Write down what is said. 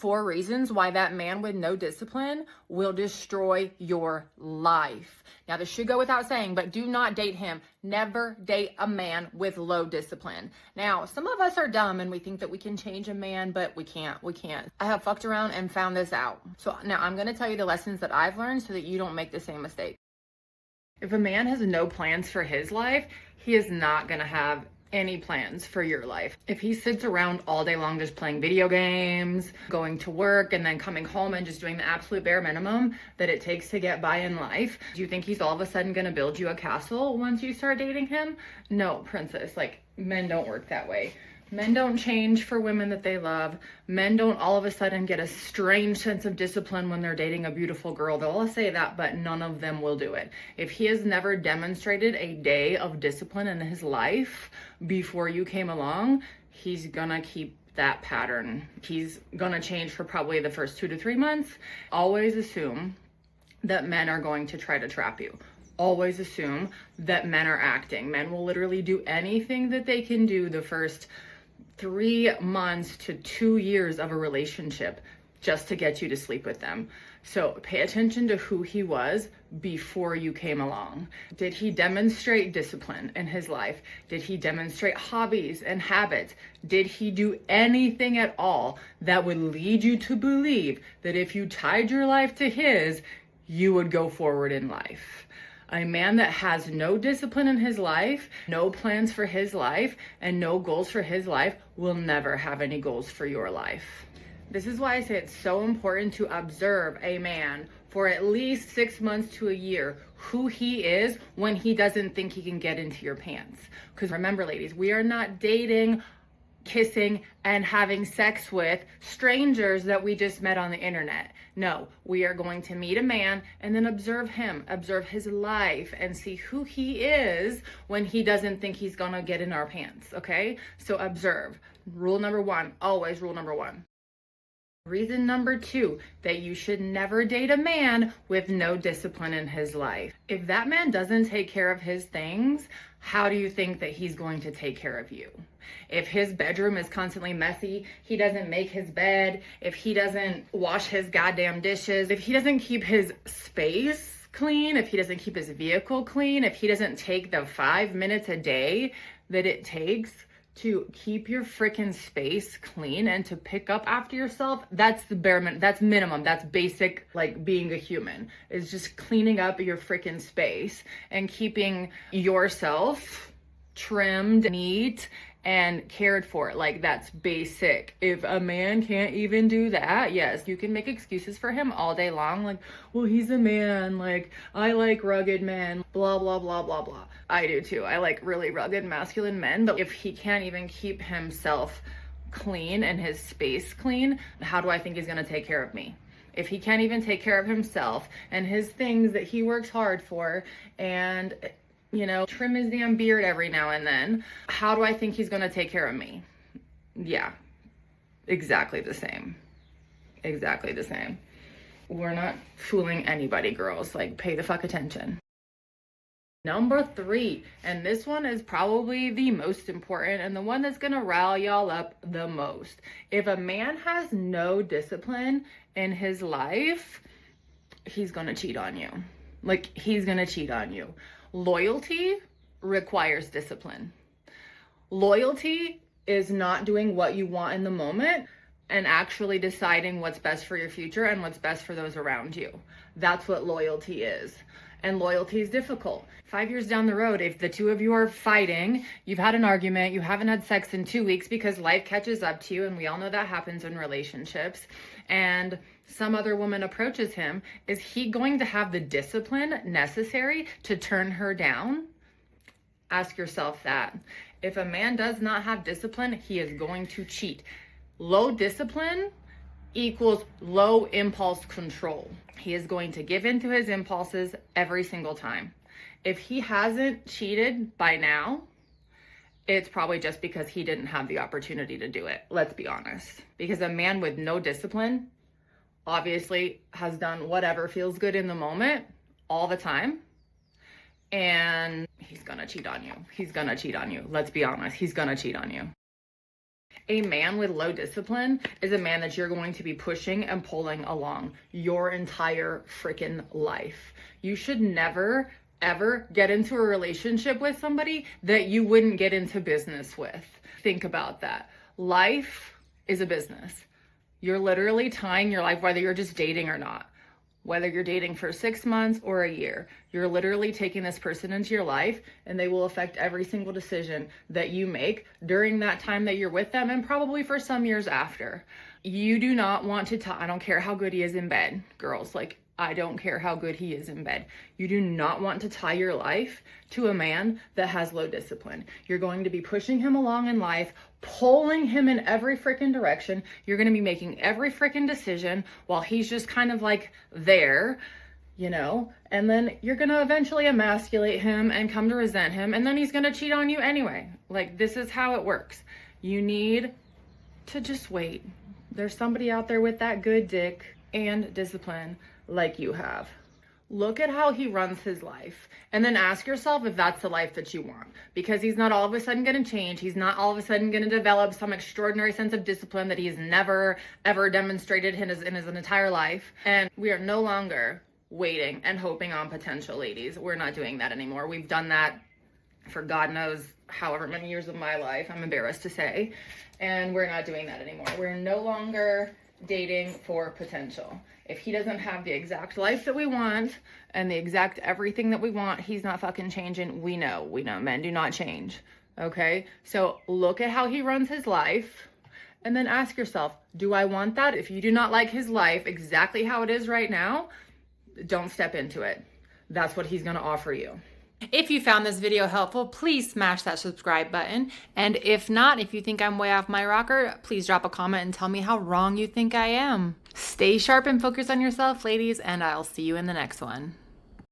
4 reasons why that man with no discipline will destroy your life. Now, this should go without saying, but do not date him. Never date a man with low discipline. Now, some of us are dumb and we think that we can change a man, but we can't. I have fucked around and found this out. So now I'm going to tell you the lessons that I've learned so that you don't make the same mistake. If a man has no plans for his life, he is not going to have any plans for your life. If he sits around all day long just playing video games, going to work, and then coming home and just doing the absolute bare minimum that it takes to get by in life, do you think he's all of a sudden going to build you a castle once you start dating him? No, princess. Like, men don't work that way. Men don't change for women that they love. Men don't all of a sudden get a strange sense of discipline when they're dating a beautiful girl. They'll all say that, but none of them will do it. If he has never demonstrated a day of discipline in his life before you came along, he's gonna keep that pattern. He's gonna change for probably the first 2 to 3 months. Always assume that men are going to try to trap you. Always assume that men are acting. Men will literally do anything that they can do the first 3 months to 2 years of a relationship just to get you to sleep with them. So pay attention to who he was before you came along. Did he demonstrate discipline in his life? Did he demonstrate hobbies and habits? Did he do anything at all that would lead you to believe that if you tied your life to his, you would go forward in life? A man that has no discipline in his life, no plans for his life, and no goals for his life will never have any goals for your life. This is why I say it's so important to observe a man for at least 6 months to a year, who he is when he doesn't think he can get into your pants. Because remember, ladies, we are not dating, kissing, and having sex with strangers that we just met on the internet. No, we are going to meet a man and then observe him, observe his life, and see who he is when he doesn't think he's gonna get in our pants, okay? So observe. Rule number 1, always rule number 1. Reason number 2, that you should never date a man with no discipline in his life. If that man doesn't take care of his things, how do you think that he's going to take care of you? If his bedroom is constantly messy, he doesn't make his bed, if he doesn't wash his goddamn dishes, if he doesn't keep his space clean, if he doesn't keep his vehicle clean, if he doesn't take the 5 minutes a day that it takes to keep your freaking space clean and to pick up after yourself, that's the bare minimum. That's minimum. That's basic, like, being a human, is just cleaning up your freaking space and keeping yourself trimmed, neat, and cared for. Like, that's basic. If a man can't even do that, yes, you can make excuses for him all day long. Like, well, he's a man. Like, I like rugged men, blah, blah, blah, blah, blah. I do too. I like really rugged masculine men. But if he can't even keep himself clean and his space clean, how do I think he's going to take care of me? If he can't even take care of himself and his things that he works hard for, and trim his damn beard every now and then, how do I think he's gonna take care of me? Yeah, exactly the same. Exactly the same. We're not fooling anybody, girls. Like, pay the fuck attention. Number 3, and this one is probably the most important and the one that's gonna rile y'all up the most. If a man has no discipline in his life, he's gonna cheat on you. Like, he's gonna cheat on you. Loyalty requires discipline. Loyalty is not doing what you want in the moment and actually deciding what's best for your future and what's best for those around you. That's what loyalty is. And loyalty is difficult. 5 years down the road, if the two of you are fighting, you've had an argument, you haven't had sex in 2 weeks because life catches up to you, and we all know that happens in relationships, and some other woman approaches him, is he going to have the discipline necessary to turn her down? Ask yourself that. If a man does not have discipline, he is going to cheat. Low discipline equals low impulse control. He is going to give in to his impulses every single time. If he hasn't cheated by now, it's probably just because he didn't have the opportunity to do it. Let's be honest. Because a man with no discipline obviously has done whatever feels good in the moment all the time. And he's gonna cheat on you. He's gonna cheat on you. Let's be honest. He's gonna cheat on you. A man with low discipline is a man that you're going to be pushing and pulling along your entire freaking life. You should never, ever get into a relationship with somebody that you wouldn't get into business with. Think about that. Life is a business. You're literally tying your life, whether you're just dating or not. Whether you're dating for 6 months or a year, you're literally taking this person into your life, and they will affect every single decision that you make during that time that you're with them, and probably for some years after. You do not want to I don't care how good he is in bed, girls. Like, I don't care how good he is in bed. You do not want to tie your life to a man that has low discipline. You're going to be pushing him along in life, pulling him in every freaking direction. You're going to be making every freaking decision while he's just kind of like there, you know, and then you're going to eventually emasculate him and come to resent him, and then he's going to cheat on you anyway. Like, this is how it works. You need to just wait. There's somebody out there with that good dick and discipline like you have. Look at how he runs his life, and then ask yourself if that's the life that you want, because he's not all of a sudden going to change. He's not all of a sudden going to develop some extraordinary sense of discipline that he has never ever demonstrated in his entire life. And we are no longer waiting and hoping on potential ladies. We're not doing that anymore. We've done that for God knows however many years of my life, I'm embarrassed to say, and we're not doing that anymore. We're no longer dating for potential. If he doesn't have the exact life that we want and the exact everything that we want, he's not fucking changing. We know men do not change. Okay? So look at how he runs his life, and then ask yourself, do I want that? If you do not like his life exactly how it is right now, don't step into it. That's what he's going to offer you. If you found this video helpful, please smash that subscribe button. And if not, if you think I'm way off my rocker, please drop a comment and tell me how wrong you think I am. Stay sharp and focus on yourself, ladies, and I'll see you in the next one.